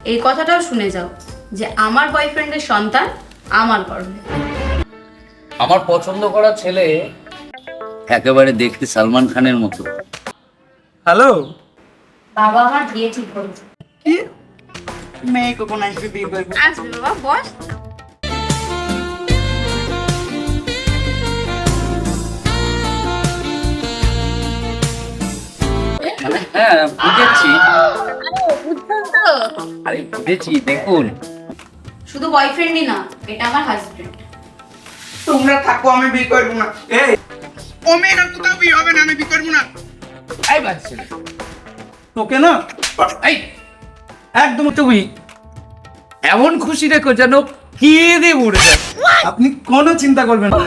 এই কথাটাও শুনে যাও যে আমার বয়ফ্রেন্ডের সন্তান আমার গর্ভে। আমার পছন্দ করা ছেলে একেবারে দেখতে সালমান খানের মতো। হ্যালো, বাবা আমার বিয়ে ঠিক করেছে। কি মেয়ে কখন আসবে বিয়ে করবে? আসবে বাবা, বস। হ্যাঁ বুঝেছি, বুঝছেন তো? আরে বুঝেছি। দেখুন, শুধু বয়ফ্রেন্ডই না, এটা আমার হাজবেন্ড। তোমরা থাকো, আমি বিয়ে করবো না। এই ও মেয়ের কোথাও বিয়ে হবে না, আমি বিয়ে করবো না। এই বাচ্চা তোকে না এই একদম। তুমি এমন খুশি রেখো যেন কি দিয়ে মরে যায়। আপনি কোনো চিন্তা করবেন না।